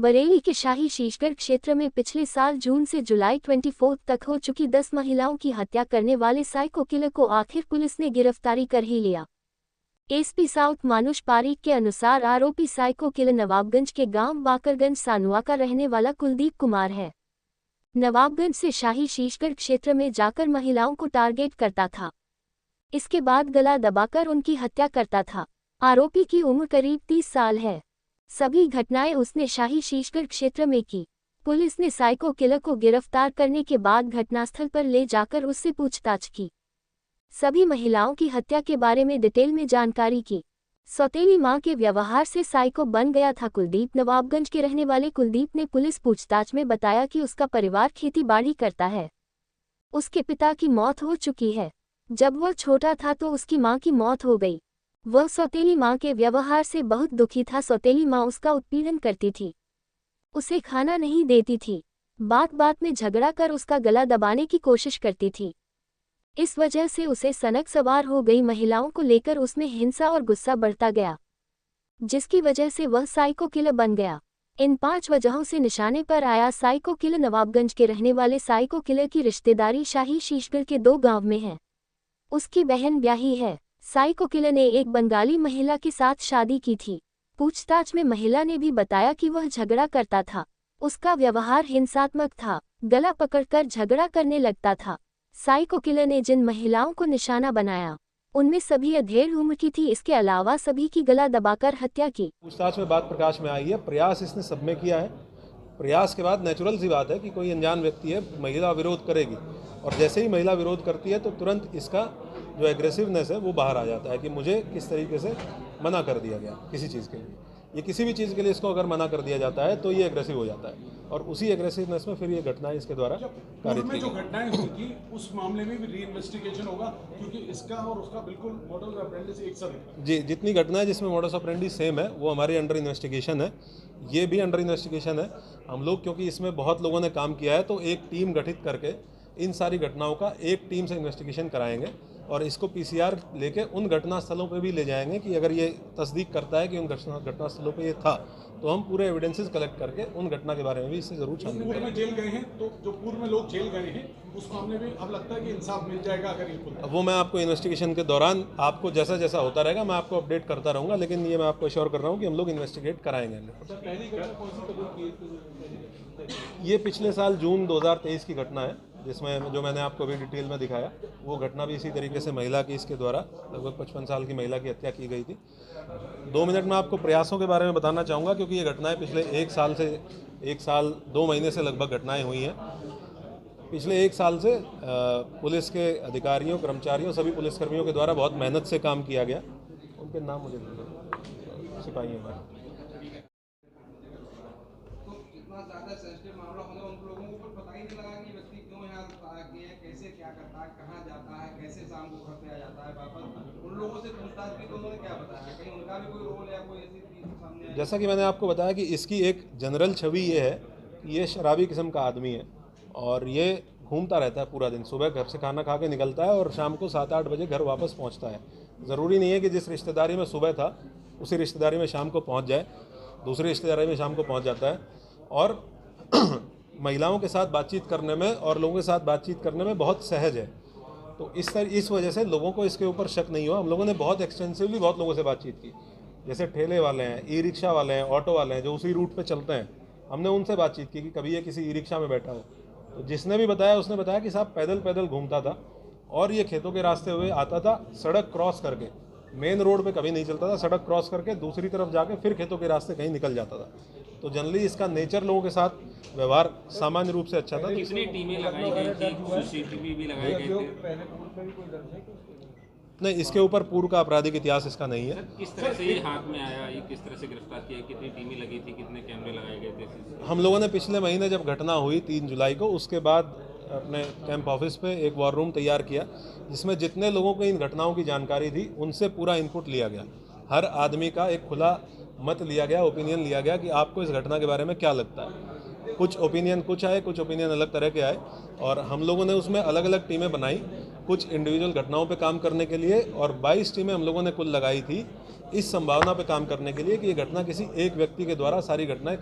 बरेली के शाही शीशगढ़ क्षेत्र में पिछले साल जून से जुलाई 24 तक हो चुकी 10 महिलाओं की हत्या करने वाले साइको किलर को आखिर पुलिस ने गिरफ्तारी कर ही लिया। एसपी साउथ मानुष पारीक के अनुसार आरोपी साइको किलर नवाबगंज के गांव बाकरगंज सानुआ का रहने वाला कुलदीप कुमार है। नवाबगंज से शाही शीशगढ़ क्षेत्र में जाकर महिलाओं को टारगेट करता था। इसके बाद गला दबाकर उनकी हत्या करता था। आरोपी की उम्र करीब 30 साल है। सभी घटनाएं उसने शाही शीशगढ़ क्षेत्र में की। पुलिस ने साइको किलर को गिरफ्तार करने के बाद घटनास्थल पर ले जाकर उससे पूछताछ की। सभी महिलाओं की हत्या के बारे में डिटेल में जानकारी की। सौतेली मां के व्यवहार से साइको बन गया था कुलदीप। नवाबगंज के रहने वाले कुलदीप ने पुलिस पूछताछ में बताया कि उसका परिवार खेती बाड़ी करता है। उसके पिता की मौत हो चुकी है। जब वह छोटा था तो उसकी मां की मौत हो गई। वह सौतेली मां के व्यवहार से बहुत दुखी था। सौतेली मां उसका उत्पीड़न करती थी, उसे खाना नहीं देती थी, बात बात में झगड़ा कर उसका गला दबाने की कोशिश करती थी। इस वजह से उसे सनक सवार हो गई। महिलाओं को लेकर उसमें हिंसा और गुस्सा बढ़ता गया, जिसकी वजह से वह साइको किलर बन गया। इन 5 वजहों से निशाने पर आया साइको किलर। नवाबगंज के रहने वाले साइको किलर की रिश्तेदारी शाही शीशगढ़ के 2 गांव में है। उसकी बहन ब्याही है। साइको किलर ने एक बंगाली महिला के साथ शादी की थी। पूछताछ में महिला ने भी बताया कि वह झगड़ा करता था। उसका व्यवहार हिंसात्मक था, गला पकड़कर झगड़ा करने लगता था। साइको किलर ने जिन महिलाओं को निशाना बनाया उनमें सभी अधेड़ उम्र की थी। इसके अलावा सभी की गला दबाकर हत्या की। पूछताछ में बात प्रकाश में आई है। प्रयास इसने सब में किया है। प्रयास के बाद नेचुरल सी बात है कि कोई अनजान व्यक्ति है, महिला विरोध करेगी और जैसे ही महिला विरोध करती है तो तुरंत इसका जो एग्रेसिवनेस है वो बाहर आ जाता है कि मुझे किस तरीके से मना कर दिया गया किसी चीज़ के लिए। ये किसी भी चीज़ के लिए इसको अगर मना कर दिया जाता है तो ये एग्रेसिव हो जाता है और उसी एग्रेसिवनेस में फिर ये घटनाएं इसके द्वारा कारित की। जो घटनाएं हुई थी उस मामले में भी री इन्वेस्टिगेशन होगा, क्योंकि इसका और उसका बिल्कुल मॉडस ऑपरेंडी एक सा है। जी, जितनी घटनाएं जिसमें मॉडस ऑपरेंडी सेम है वो हमारी अंडर इन्वेस्टिगेशन है। ये भी अंडर इन्वेस्टिगेशन है। हम लोग क्योंकि इसमें बहुत लोगों ने काम किया है तो एक टीम गठित करके इन सारी घटनाओं का एक टीम से इन्वेस्टिगेशन कराएंगे और इसको पीसीआर लेके उन घटना स्थलों पे भी ले जाएंगे कि अगर ये तस्दीक करता है कि उन घटना स्थलों पे ये था तो हम पूरे एविडेंसेस कलेक्ट करके उन घटना के बारे में भी इससे जरूर छानबीन करेंगे। जेल गए हैं तो जो पूर्व में लोग जेल गए हैं उस मामले में अब लगता है कि इंसाफ मिल जाएगा अगर ये वो मैं आपको इन्वेस्टिगेशन के दौरान आपको जैसा जैसा होता रहेगा मैं आपको अपडेट करता रहूँगा, लेकिन ये मैं आपको अश्योर कर रहा हूँ कि हम लोग इन्वेस्टिगेट कराएंगे। ये पिछले साल जून 2023 की घटना है जिसमें जो मैंने आपको अभी डिटेल में दिखाया वो घटना भी इसी तरीके से महिला की इसके द्वारा लगभग 55 साल की महिला की हत्या की गई थी। 2 मिनट में आपको प्रयासों के बारे में बताना चाहूँगा क्योंकि ये घटनाएं पिछले 1 साल 2 महीने से लगभग घटनाएं हुई हैं। पिछले 1 साल से पुलिस के अधिकारियों, कर्मचारियों, सभी पुलिसकर्मियों के द्वारा बहुत मेहनत से काम किया गया। उनके नाम मुझे सिपाहियों का ज़्यादा सेंसिटिव मामला होने उन लोगों को पता ही नहीं लगा कि व्यक्ति क्यों यहाँ है, कैसे क्या करता है, कहाँ जाता है, कैसे शाम को घर पे आ जाता है वापस। उन लोगों से पूछताछ की तो उन्होंने क्या बताया, कहीं उनका भी कोई रोल या कोई ऐसी चीज़ सामने आई? जैसा कि मैंने आपको बताया कि इसकी एक जनरल छवि ये है कि ये शराबी किस्म का आदमी है और ये घूमता रहता है पूरा दिन। सुबह घर से खाना खा के निकलता है और शाम को 7-8 बजे घर वापस पहुँचता है। ज़रूरी नहीं है कि जिस रिश्तेदारी में सुबह था उसी रिश्तेदारी में शाम को पहुँच जाए, दूसरी रिश्तेदारी में शाम को पहुँच जाता है और महिलाओं के साथ बातचीत करने में और लोगों के साथ बातचीत करने में बहुत सहज है। तो इस वजह से लोगों को इसके ऊपर शक नहीं हुआ। हम लोगों ने बहुत एक्सटेंसिवली बहुत लोगों से बातचीत की, जैसे ठेले वाले हैं, ई रिक्शा वाले हैं, ऑटो वाले हैं जो उसी रूट पे चलते हैं। हमने उनसे बातचीत की कि कभी ये किसी ई रिक्शा में बैठा हो तो जिसने भी बताया उसने बताया कि साहब पैदल पैदल घूमता था और ये खेतों के रास्ते हुए आता था, सड़क क्रॉस करके, मेन रोड पे कभी नहीं चलता था, सड़क क्रॉस करके दूसरी तरफ जाके फिर खेतों के रास्ते कहीं निकल जाता था। तो जनरली इसका नेचर लोगों के साथ व्यवहार सामान्य रूप से अच्छा था। कितनी टीमें लगाई गई थी, सीसीटीवी भी लगाए गए थे? नहीं, इसके ऊपर पूर्व का आपराधिक इतिहास इसका नहीं है। किस तरह से ये हाथ में आया, ये किस तरह से गिरफ्तार किया, कितनी टीमें लगी थी, कितने कैमरे लगाए गए थे? हम लोगों ने पिछले महीने जब घटना हुई 3 जुलाई को, उसके बाद अपने कैंप ऑफिस पे एक वॉर रूम तैयार किया जिसमें जितने लोगों को इन घटनाओं की जानकारी थी उनसे पूरा इनपुट लिया गया। हर आदमी का एक खुला मत लिया गया, ओपिनियन लिया गया कि आपको इस घटना के बारे में क्या लगता है। कुछ ओपिनियन आए, कुछ ओपिनियन अलग तरह के आए और हम लोगों ने उसमें अलग अलग टीमें बनाई कुछ इंडिविजुअल घटनाओं पे काम करने के लिए और 22 टीमें हम लोगों ने कुल लगाई थी इस संभावना पे काम करने के लिए कि ये घटना किसी एक व्यक्ति के द्वारा सारी घटनाएं